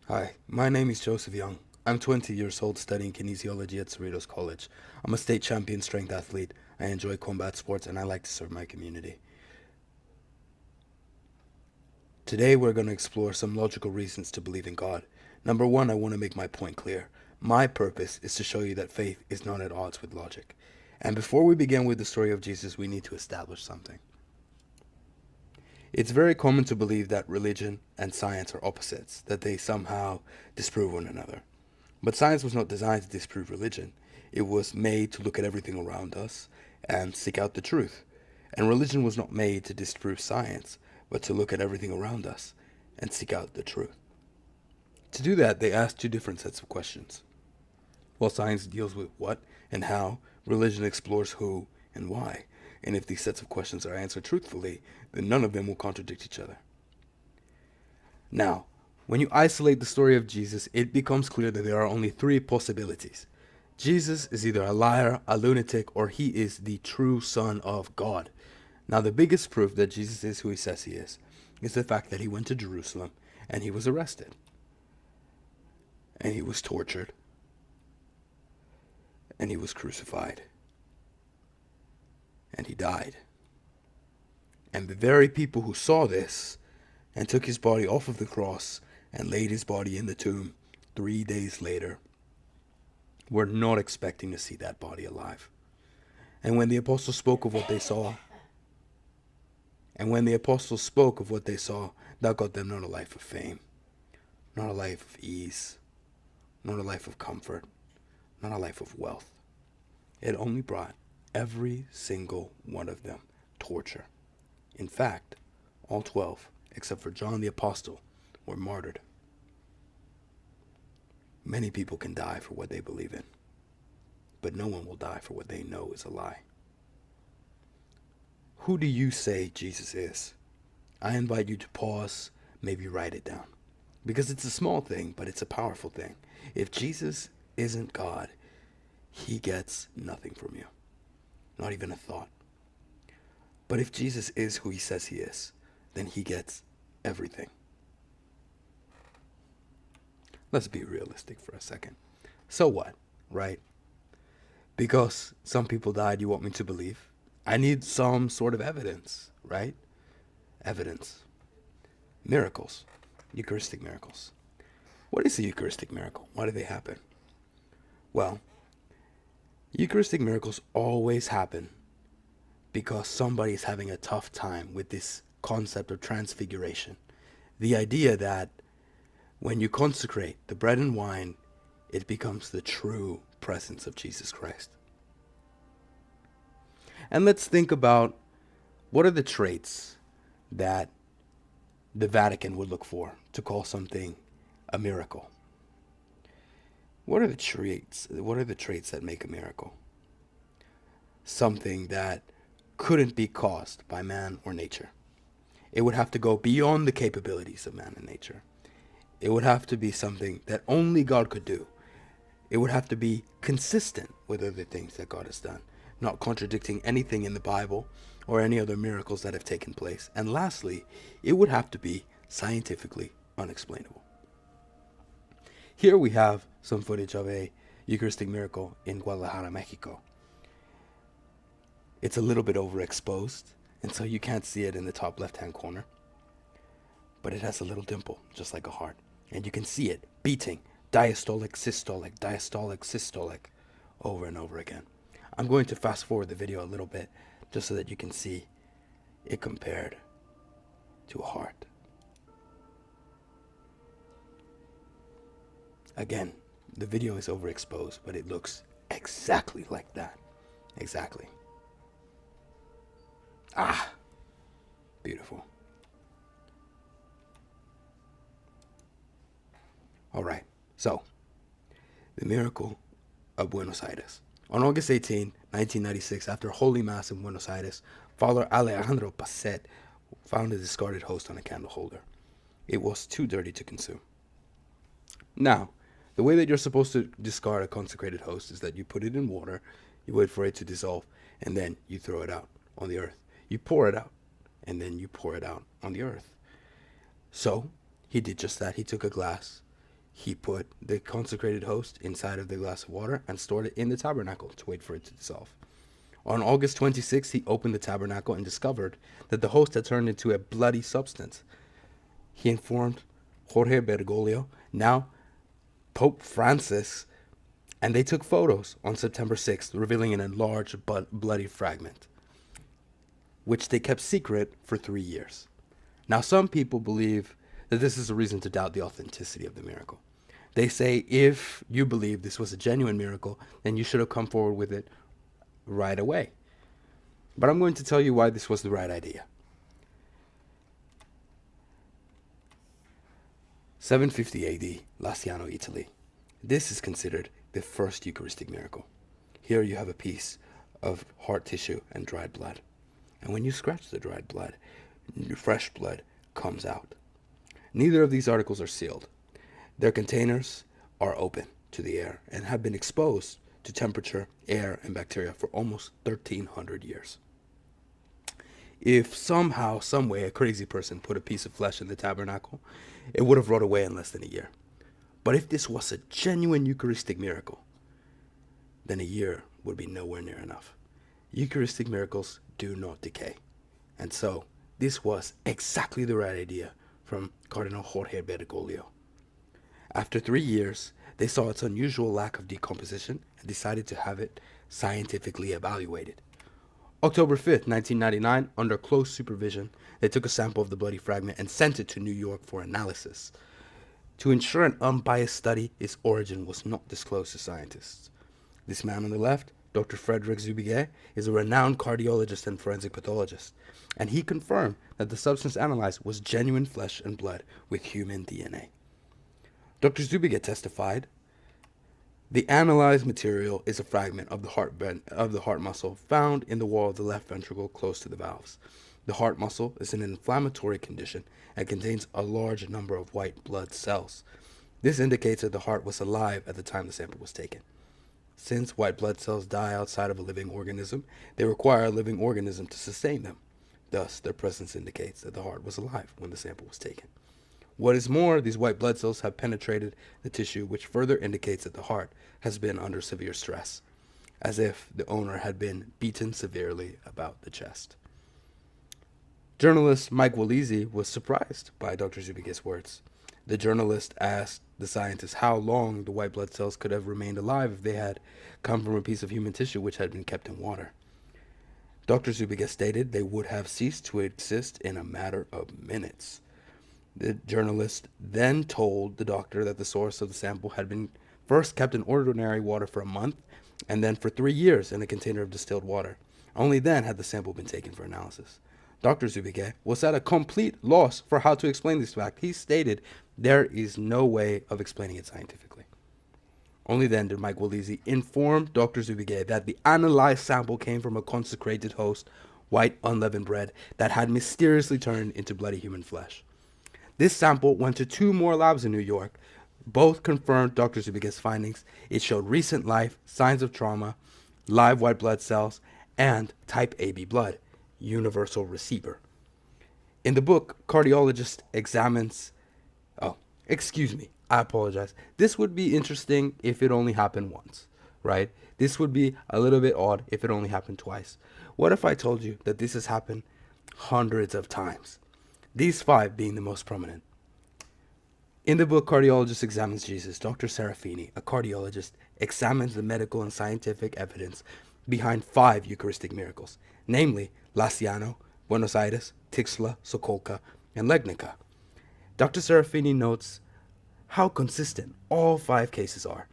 Hi, my name is Joseph Young. I'm 20 years old studying kinesiology at Cerritos College. I'm a state champion strength athlete. I enjoy combat sports and I like to serve my community. Today we're going to explore some logical reasons to believe in God. Number one, I want to make my point clear. My purpose is to show you that faith is not at odds with logic. And before we begin with the story of Jesus, we need to establish something. It's very common to believe that religion and science are opposites, that they somehow disprove one another. But science was not designed to disprove religion. It was made to look at everything around us and seek out the truth. And religion was not made to disprove science, but to look at everything around us and seek out the truth. To do that, they asked two different sets of questions. While science deals with what and how, religion explores who and why. And if these sets of questions are answered truthfully, then none of them will contradict each other. Now, when you isolate the story of Jesus, it becomes clear that there are only three possibilities. Jesus is either a liar, a lunatic, or he is the true Son of God. Now, the biggest proof that Jesus is who he says he is the fact that he went to Jerusalem and he was arrested and he was tortured and he was crucified and he died. And the very people who saw this and took his body off of the cross and laid his body in the tomb 3 days later were not expecting to see that body alive. And when the apostles spoke of what they saw, that got them not a life of fame, not a life of ease, not a life of comfort, not a life of wealth. It only brought every single one of them torture. In fact, all 12, except for John the Apostle, were martyred. Many people can die for what they believe in, but no one will die for what they know is a lie. Who do you say Jesus is? I invite you to pause, maybe write it down. Because it's a small thing, but it's a powerful thing. If Jesus isn't God, he gets nothing from you. Not even a thought. But if Jesus is who he says he is, then he gets everything. Let's be realistic for a second. So what, right? Because some people died, you want me to believe? I need some sort of evidence, right? Evidence. Miracles. Eucharistic miracles. What is a Eucharistic miracle? Why do they happen? Well, Eucharistic miracles always happen because somebody is having a tough time with this concept of transfiguration. The idea that when you consecrate the bread and wine, it becomes the true presence of Jesus Christ. And let's think about what are the traits that the Vatican would look for to call something a miracle. What are the traits? What are the traits that make a miracle? Something that couldn't be caused by man or nature. It would have to go beyond the capabilities of man and nature. It would have to be something that only God could do. It would have to be consistent with other things that God has done, not contradicting anything in the Bible or any other miracles that have taken place. And lastly, it would have to be scientifically unexplainable. Here we have some footage of a Eucharistic miracle in Guadalajara, Mexico. It's a little bit overexposed, and so you can't see it in the top left-hand corner. But it has a little dimple, just like a heart. And you can see it beating diastolic, systolic, over and over again. I'm going to fast forward the video a little bit, just so that you can see it compared to a heart. Again, the video is overexposed, but it looks exactly like that. Exactly. Ah, beautiful. All right, so the miracle of Buenos Aires. On August 18, 1996, after Holy Mass in Buenos Aires, Father Alejandro Passet found a discarded host on a candle holder. It was too dirty to consume. Now, the way that you're supposed to discard a consecrated host is that you put it in water, you wait for it to dissolve, and then you throw it out on the earth. You pour it out, and then you pour it out on the earth. So, he did just that. He took a glass, He put the consecrated host inside of the glass of water and stored it in the tabernacle to wait for it to dissolve. On August 26th, he opened the tabernacle and discovered that the host had turned into a bloody substance. He informed Jorge Bergoglio, now Pope Francis, and they took photos on September 6th, revealing an enlarged but bloody fragment, which they kept secret for 3 years. Now, some people believe that this is a reason to doubt the authenticity of the miracle. They say if you believe this was a genuine miracle, then you should have come forward with it right away. But I'm going to tell you why this was the right idea. 750 AD, Laciano, Italy. This is considered the first Eucharistic miracle. Here you have a piece of heart tissue and dried blood. And when you scratch the dried blood, fresh blood comes out. Neither of these articles are sealed. Their containers are open to the air and have been exposed to temperature, air, and bacteria for almost 1,300 years. If somehow, some way, a crazy person put a piece of flesh in the tabernacle, it would have rotted away in less than a year. But if this was a genuine Eucharistic miracle, then a year would be nowhere near enough. Eucharistic miracles do not decay. And so, this was exactly the right idea from Cardinal Jorge Bergoglio. After 3 years, they saw its unusual lack of decomposition and decided to have it scientifically evaluated. October 5th, 1999, under close supervision, they took a sample of the bloody fragment and sent it to New York for analysis. To ensure an unbiased study, its origin was not disclosed to scientists. This man on the left, Dr. Frederick Zubiguet, is a renowned cardiologist and forensic pathologist, and he confirmed that the substance analyzed was genuine flesh and blood with human DNA. Dr. Zubiguet testified, the analyzed material is a fragment of the heart muscle found in the wall of the left ventricle close to the valves. The heart muscle is in an inflammatory condition and contains a large number of white blood cells. This indicates that the heart was alive at the time the sample was taken. Since white blood cells die outside of a living organism, they require a living organism to sustain them. Thus, their presence indicates that the heart was alive when the sample was taken. What is more, these white blood cells have penetrated the tissue, which further indicates that the heart has been under severe stress, as if the owner had been beaten severely about the chest. Journalist Mike Walezy was surprised by Dr. Zubiguet's words. The journalist asked the scientist how long the white blood cells could have remained alive if they had come from a piece of human tissue which had been kept in water. Dr. Zubiguet stated they would have ceased to exist in a matter of minutes. The journalist then told the doctor that the source of the sample had been first kept in ordinary water for a month and then for 3 years in a container of distilled water. Only then had the sample been taken for analysis. Dr. Zubiguet was at a complete loss for how to explain this fact. He stated there is no way of explaining it scientifically. Only then did Mike Walezy inform Dr. Zubiguet that the analyzed sample came from a consecrated host, white unleavened bread, that had mysteriously turned into bloody human flesh. This sample went to 2 more labs in New York. Both confirmed Dr. Zubiguet's findings. It showed recent life, signs of trauma, live white blood cells, and type AB blood, universal receiver. In the book, cardiologist examines... I apologize. This would be interesting if it only happened once, right? This would be a little bit odd if it only happened twice. What if I told you that this has happened hundreds of times? These 5 being the most prominent. In the book Cardiologist Examines Jesus, Dr. Serafini, a cardiologist, examines the medical and scientific evidence behind 5 Eucharistic miracles, namely Laciano, Buenos Aires, Tixla, Sokolka, and Legnica. Dr. Serafini notes how consistent all 5 cases are,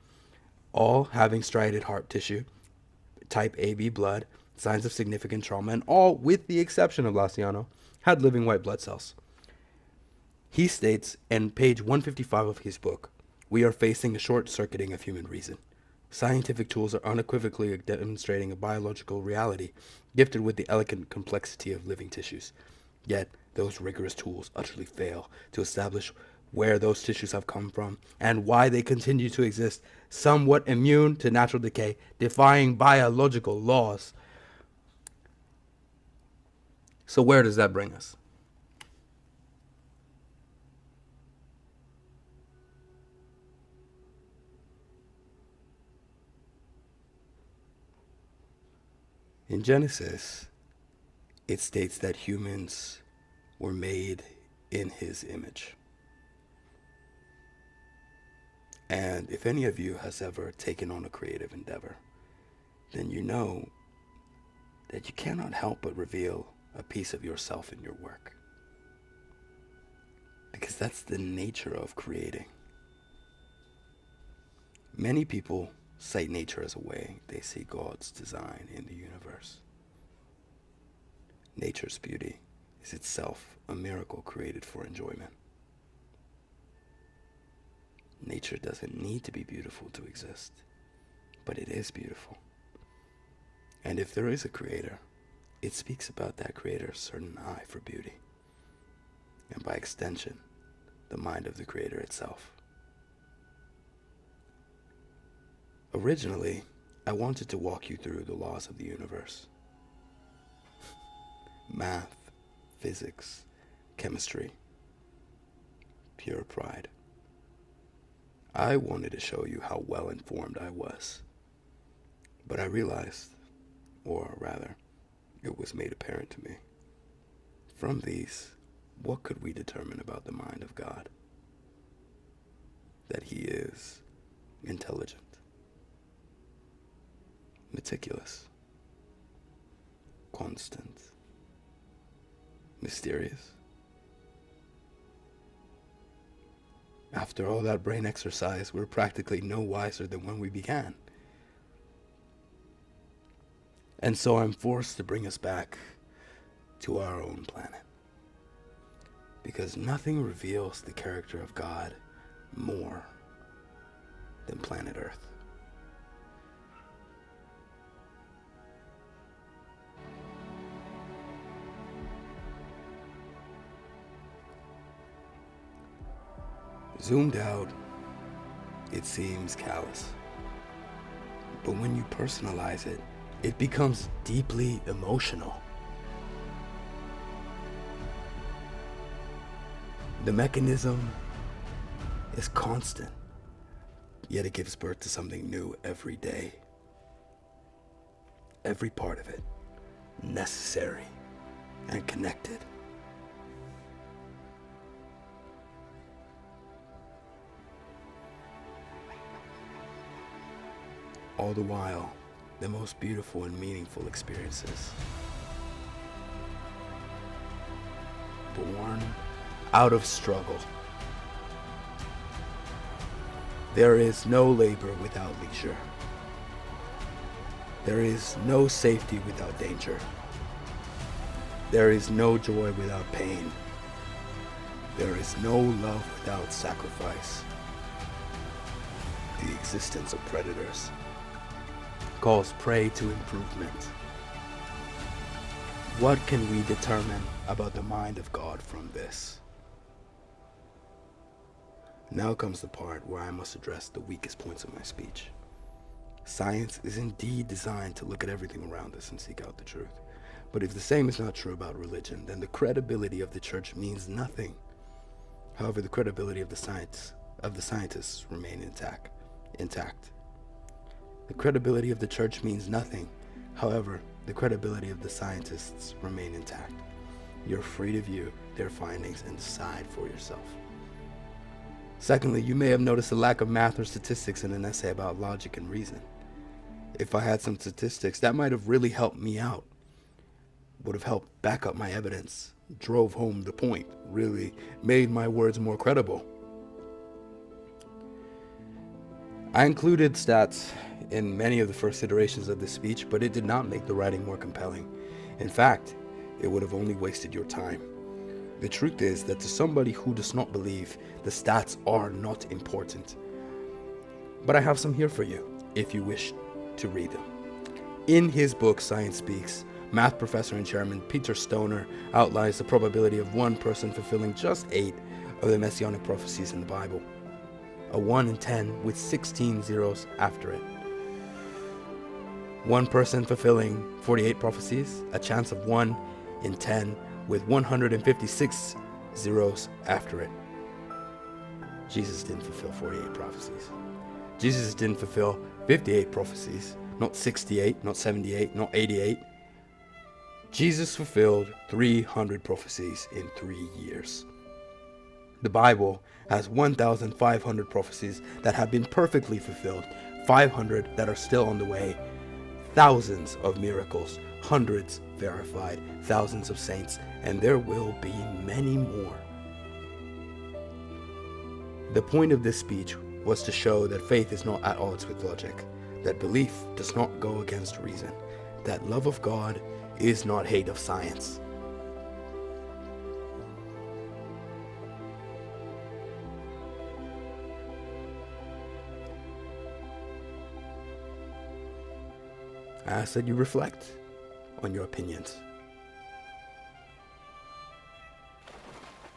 all having striated heart tissue, type AB blood, signs of significant trauma, and all, with the exception of Laciano, had living white blood cells. He states in page 155 of his book, we are facing a short-circuiting of human reason. Scientific tools are unequivocally demonstrating a biological reality gifted with the elegant complexity of living tissues. Yet, those rigorous tools utterly fail to establish where those tissues have come from and why they continue to exist, somewhat immune to natural decay, defying biological laws. So where does that bring us? In Genesis, it states that humans were made in his image. And if any of you has ever taken on a creative endeavor, then you know that you cannot help but reveal a piece of yourself in your work. Because that's the nature of creating. Many people cite nature as a way they see God's design in the universe. Nature's beauty is itself a miracle created for enjoyment. Nature doesn't need to be beautiful to exist, but it is beautiful. And if there is a creator, it speaks about that creator's certain eye for beauty, and by extension, the mind of the creator itself. Originally, I wanted to walk you through the laws of the universe. Math, physics, chemistry, pure pride. I wanted to show you how well informed I was. But I realized, or rather, it was made apparent to me. From these, what could we determine about the mind of God? That he is intelligent, meticulous, constant, mysterious. After all that brain exercise, we're practically no wiser than when we began. And so I'm forced to bring us back to our own planet. Because nothing reveals the character of God more than planet Earth. Zoomed out, it seems callous. But when you personalize it, it becomes deeply emotional. The mechanism is constant, yet it gives birth to something new every day. Every part of it necessary and connected. All the while, the most beautiful and meaningful experiences. Born out of struggle. There is no labor without leisure. There is no safety without danger. There is no joy without pain. There is no love without sacrifice. The existence of predators calls prey to improvement. What can we determine about the mind of God from this? Now comes the part where I must address the weakest points of my speech. Science is indeed designed to look at everything around us and seek out the truth. But if the same is not true about religion, then the credibility of the church means nothing. However, the credibility of the scientists remain intact. The credibility of the church means nothing. However, the credibility of the scientists remain intact. You're free to view their findings and decide for yourself. Secondly, you may have noticed a lack of math or statistics in an essay about logic and reason. If I had some statistics, that might have really helped me out. Would have helped back up my evidence, drove home the point, really made my words more credible. I included stats in many of the first iterations of this speech, but it did not make the writing more compelling. In fact, it would have only wasted your time. The truth is that to somebody who does not believe, the stats are not important. But I have some here for you, if you wish to read them. In his book, Science Speaks, math professor and chairman Peter Stoner outlines the probability of one person fulfilling just 8 of the messianic prophecies in the Bible. A 1 in 10 with 16 zeros after it. One person fulfilling 48 prophecies, a chance of 1 in 10 with 156 zeros after it. Jesus didn't fulfill 48 prophecies. Jesus didn't fulfill 58 prophecies, not 68, not 78, not 88. Jesus fulfilled 300 prophecies in 3 years. The Bible has 1,500 prophecies that have been perfectly fulfilled, 500 that are still on the way, thousands of miracles, hundreds verified, thousands of saints, and there will be many more. The point of this speech was to show that faith is not at odds with logic, that belief does not go against reason, that love of God is not hate of science. I ask that you reflect on your opinions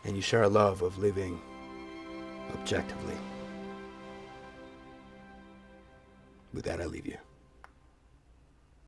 and you share a love of living objectively. With that, I leave you.